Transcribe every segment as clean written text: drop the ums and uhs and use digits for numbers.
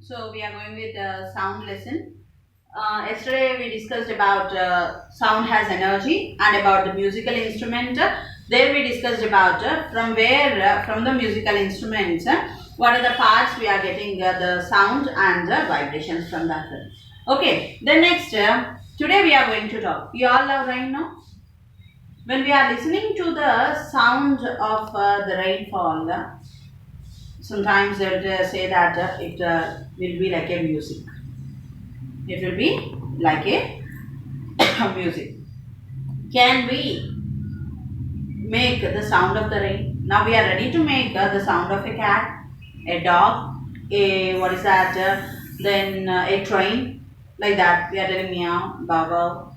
So we are going with the sound lesson. Yesterday we discussed about sound has energy and about the musical instrument. There we discussed about from the musical instruments, what are the parts we are getting the sound and the vibrations from that one. Okay, then next, today we are going to talk. You all love rain now? When we are listening to the sound of the rainfall, sometimes they will say that it will be like a music. It will be like a music. Can we make the sound of the rain? Now we are ready to make the sound of a cat, a dog, a what is that? Then a train, like that. We are telling meow, baba,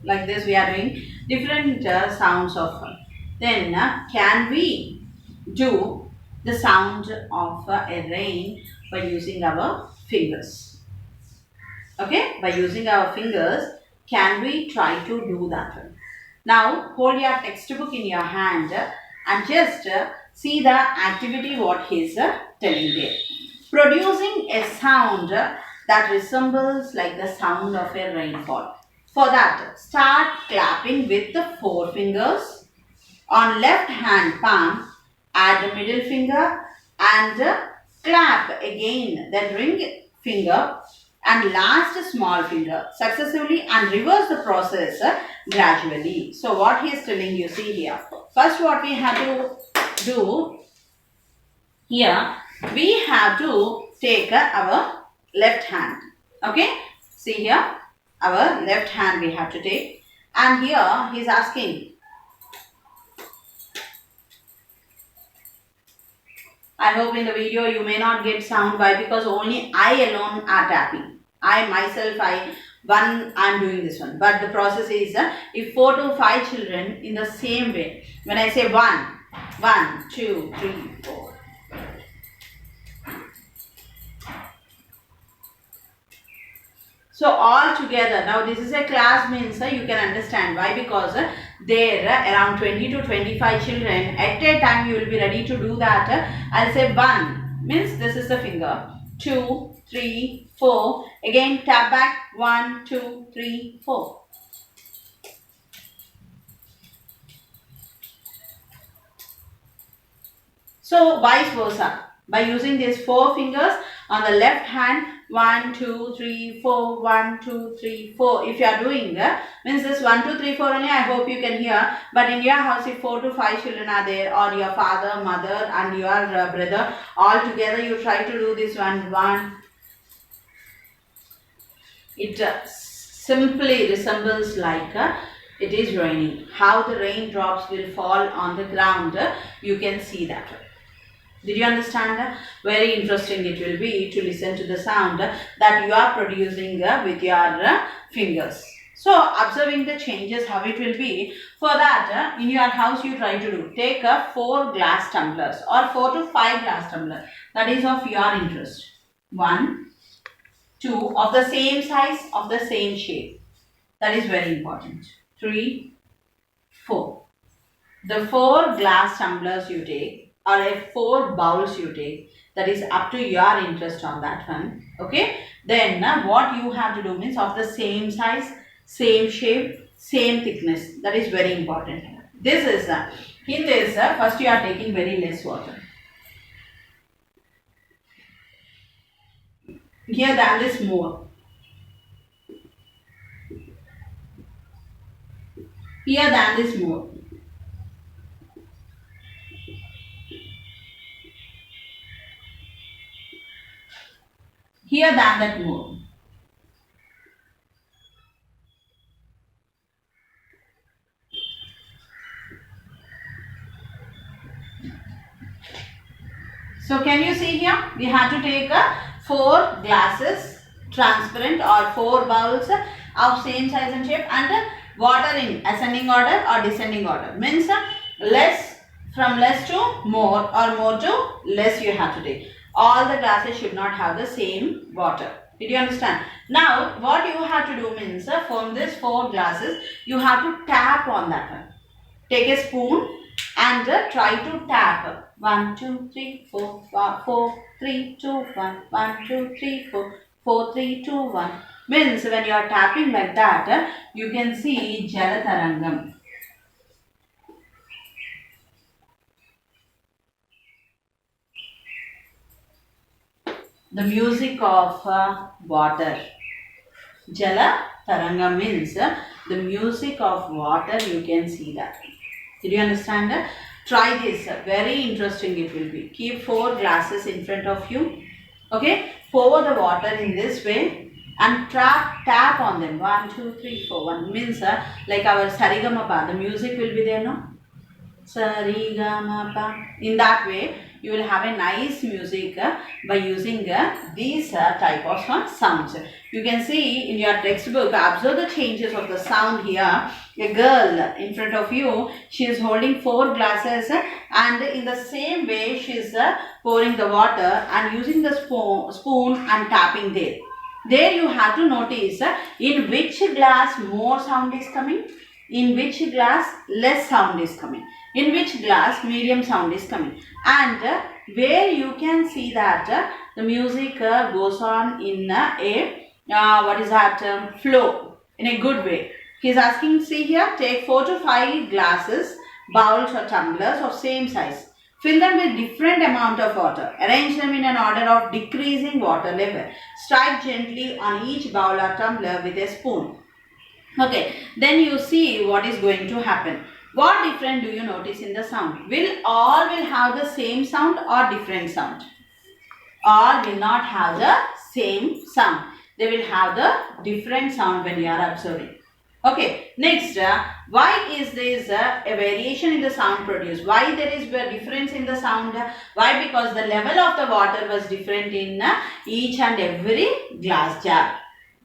like this. We are doing different sounds of. Then can we do the sound of a rain by using our fingers? Okay, by using our fingers, can we try to do that one? Now, hold your textbook in your hand and just see the activity what he is telling there. Producing a sound that resembles like the sound of a rainfall. For that, start clapping with the four fingers. On left hand palm, add the middle finger and clap again the ring finger and last small finger successively and reverse the process gradually. So what he is telling you, see here. First what we have to do here, we have to take our left hand. Okay, see here, our left hand we have to take, and here he is asking, I hope in the video you may not get sound. Why? Because only I alone are tapping. I myself, I am doing this one. But the process is if 4 to 5 children in the same way. When I say 1, 2, 3, 4. So all together, now this is a class means you can understand why, because there around 20 to 25 children at a time you will be ready to do that. I'll say 1 means this is the finger, 2, 3, 4, again tap back, 1, 2, 3, 4. So vice versa, by using these 4 fingers on the left hand, 1, 2, 3, 4, 1, 2, 3, 4. If you are doing means this 1, 2, 3, 4 only, I hope you can hear. But in your house, if 4 to 5 children are there, or your father, mother, and your brother, all together, you try to do this one. It simply resembles like it is raining. How the raindrops will fall on the ground, you can see that. Did you understand? Very interesting it will be to listen to the sound that you are producing with your fingers. So, observing the changes, how it will be. For that, in your house you try to do. Take 4 glass tumblers or 4 to 5 glass tumblers. That is of your interest. 1, 2 of the same size, of the same shape. That is very important. 3, 4. The 4 glass tumblers you take, or a 4 bowls you take, that is up to your interest on that one. Okay, then what you have to do means of the same size, same shape, same thickness. That is very important. This is hint is first you are taking very less water. Here than this more. Here than this more. Here than that more. So can you see here? We have to take 4 glasses, transparent, or 4 bowls of same size and shape, and water in ascending order or descending order. Means less, from less to more or more to less you have to take. All the glasses should not have the same water. Did you understand? Now what you have to do means from this 4 glasses you have to tap on that one. Take a spoon and try to tap 1, 2, 3, 4, 4, 3, 2, 1, 1, 2, 3, 4, 4, 3, 2, 1. Means when you are tapping like that, you can see Jala Tarangam. The music of water. Jala Taranga means the music of water, you can see that. Did you understand? Try this. Very interesting it will be. Keep 4 glasses in front of you. Okay. Pour the water in this way and tap on them. 1, 2, 3, 4. 1 means like our Sarigamapa. The music will be there, no? Sarigamapa. In that way, you will have a nice music by using these type of sounds. You can see in your textbook, observe the changes of the sound here. A girl in front of you, she is holding 4 glasses and in the same way she is pouring the water and using the spoon and tapping there. There you have to notice in which glass more sound is coming, in which glass less sound is coming, in which glass medium sound is coming, and where you can see that the music goes on in a flow in a good way. He is asking, see here, take 4 to 5 glasses, bowls or tumblers of same size. Fill them with different amount of water. Arrange them in an order of decreasing water level. Strike gently on each bowl or tumbler with a spoon. Okay, then you see what is going to happen. What different do you notice in the sound? Will all will have the same sound or different sound? All will not have the same sound. They will have the different sound when you are observing. Okay, next, why is there a variation in the sound produced? Why there is a difference in the sound? Why? Because the level of the water was different in each and every glass jar.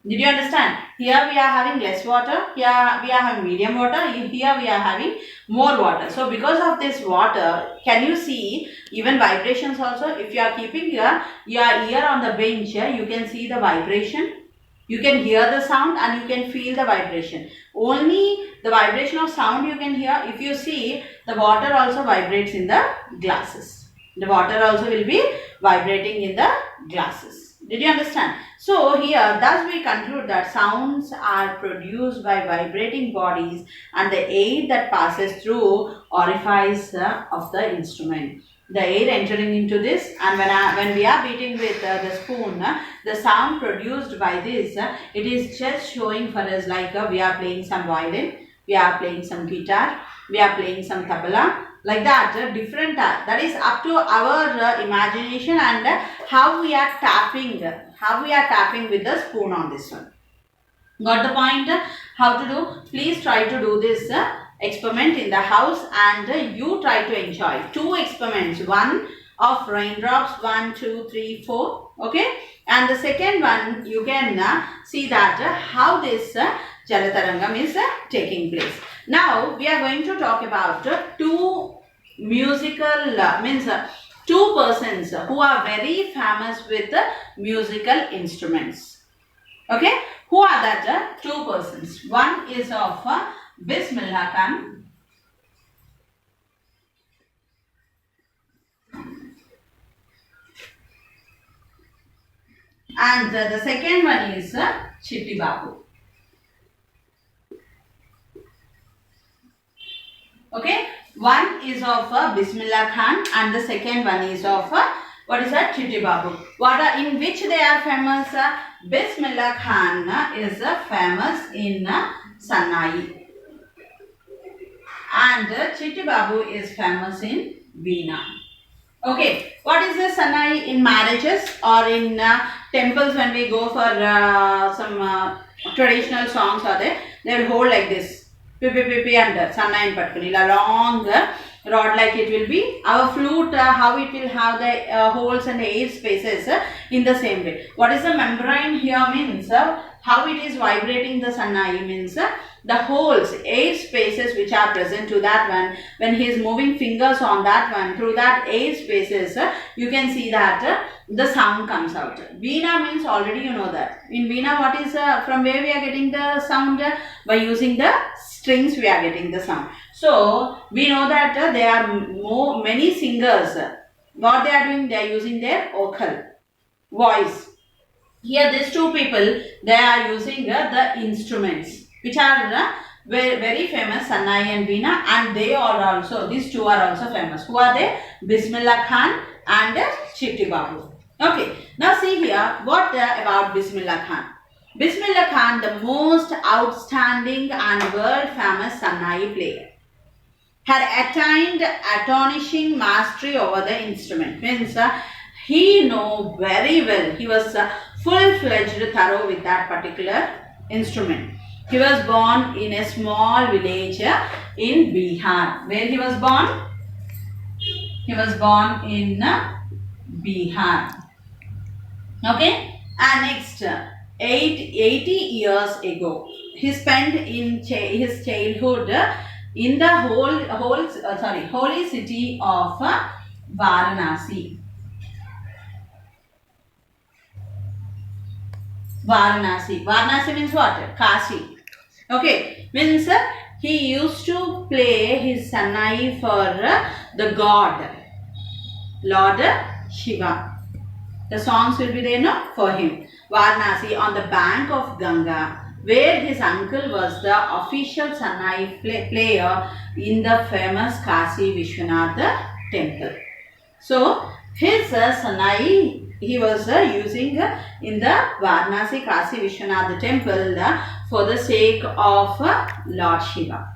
Did you understand? Here we are having less water, here we are having medium water, here we are having more water. So because of this water, can you see even vibrations also? If you are keeping your ear on the bench, you can see the vibration. You can hear the sound and you can feel the vibration. Only the vibration of sound you can hear. If you see, the water also vibrates in the glasses. The water also will be vibrating in the glasses. Did you understand? So here, thus we conclude that sounds are produced by vibrating bodies and the air that passes through orifice of the instrument. The air entering into this, and when we are beating with the spoon, the sound produced by this, it is just showing for us like we are playing some violin, we are playing some guitar, we are playing some tabla, like that, different, that is up to our imagination and how we are tapping with the spoon on this one. Got the point? How to do? Please try to do this experiment in the house and you try to enjoy. 2 experiments, one of raindrops, 1, 2, 3, 4, okay, and the second one you can see that how this Jalatarangam is taking place. Now we are going to talk about 2 musical means 2 persons who are very famous with musical instruments. Okay, who are that 2 persons? One is of Bismillah Khan, and the second one is Chitti Babu. Okay, one is of Bismillah Khan and the second one is of what is that? Chitti Babu. What are, in which they are famous? Bismillah Khan is famous in Sannai and Chitti Babu is famous in Veena. Okay, what is the Sannai? In marriages or in temples when we go for some traditional songs are there, they will hold like this. Pipi under Sannai in particular, long rod like it will be. Our flute, how it will have the holes and the air spaces in the same way. What is the membrane here means how it is vibrating the Sannai means the holes, air spaces which are present to that one. When he is moving fingers on that one, through that air spaces, you can see that the sound comes out. Veena means already you know that. In Veena, what is from where we are getting the sound? By using the strings we are getting the sound. So we know that there are many singers. What they are doing? They are using their vocal voice. Here these two people, they are using the instruments which are very, very famous, Sannai and Veena, and they are also, these two are also famous. Who are they? Bismillah Khan and Chitti Babu. Okay, now see here, what about Bismillah Khan? Bismillah Khan, the most outstanding and world famous Sannai player, had attained astonishing mastery over the instrument. Means he know very well. He was full-fledged thorough with that particular instrument. He was born in a small village in Bihar. Where he was born? He was born in Bihar. Okay. And next, 80 years ago, he spent in his childhood in the holy city of Varanasi. Varanasi means what? Kashi. Okay, means he used to play his Sannai for the god, Lord Shiva. The songs will be there no? For him. Varanasi, on the bank of Ganga, where his uncle was the official Sannai player in the famous Kashi Vishwanath temple. So, his Sannai he was using in the Varanasi Kashi Vishwanath temple for the sake of Lord Shiva.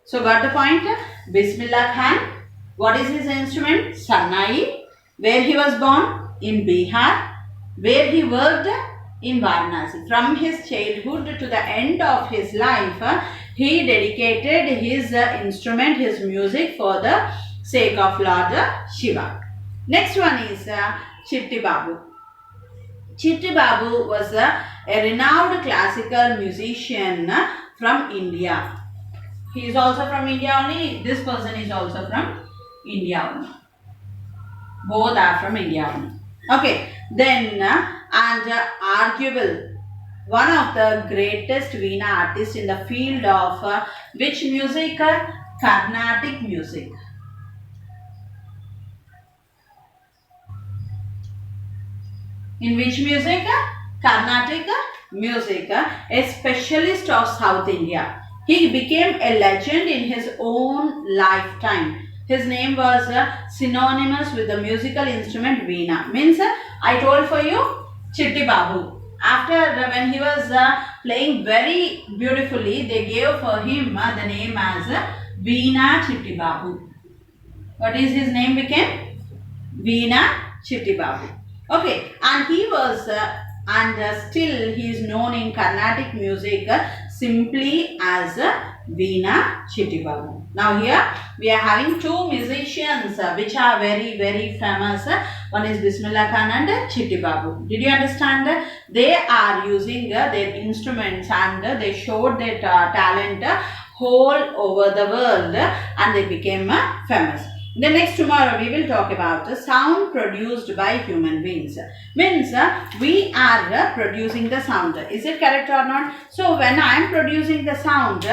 So, got the point? Bismillah Khan, what is his instrument? Sannai. Where he was born? In Bihar. Where he worked? In Varanasi. From his childhood to the end of his life, he dedicated his instrument, his music for the sake of Lord Shiva. Next one is Chitti Babu. Chitti Babu was a renowned classical musician from India. He is also from India only. This person is also from India only. Both are from India only. Okay. Then arguable, one of the greatest Veena artists in the field of which music? Carnatic music. In which music? Carnatic music. A specialist of South India. He became a legend in his own lifetime. His name was synonymous with the musical instrument Veena. Means I told for you Chitti Babu. After when he was playing very beautifully, they gave for him the name as Veena Chitti Babu. What is his name became? Veena Chitti Babu. Okay, and he was still he is known in Carnatic music simply as Veena Chitti Babu. Now here we are having two musicians which are very, very famous. One is Bismillah Khan and Chitti Babu. Did you understand? They are using their instruments and they showed their talent whole over the world and they became famous. The next tomorrow we will talk about the sound produced by human beings. Means we are producing the sound. Is it correct or not? So when I am producing the sound,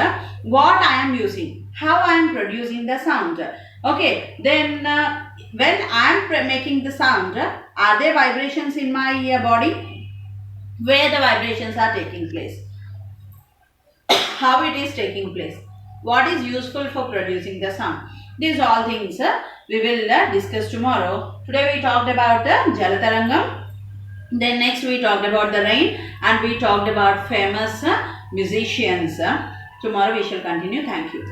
what I am using? How I am producing the sound? Okay, then when I am making the sound, are there vibrations in my body? Where the vibrations are taking place? How it is taking place? What is useful for producing the sound? These all things we will discuss tomorrow. Today we talked about Jalatarangam. Then next we talked about the rain and we talked about famous musicians. Tomorrow we shall continue. Thank you.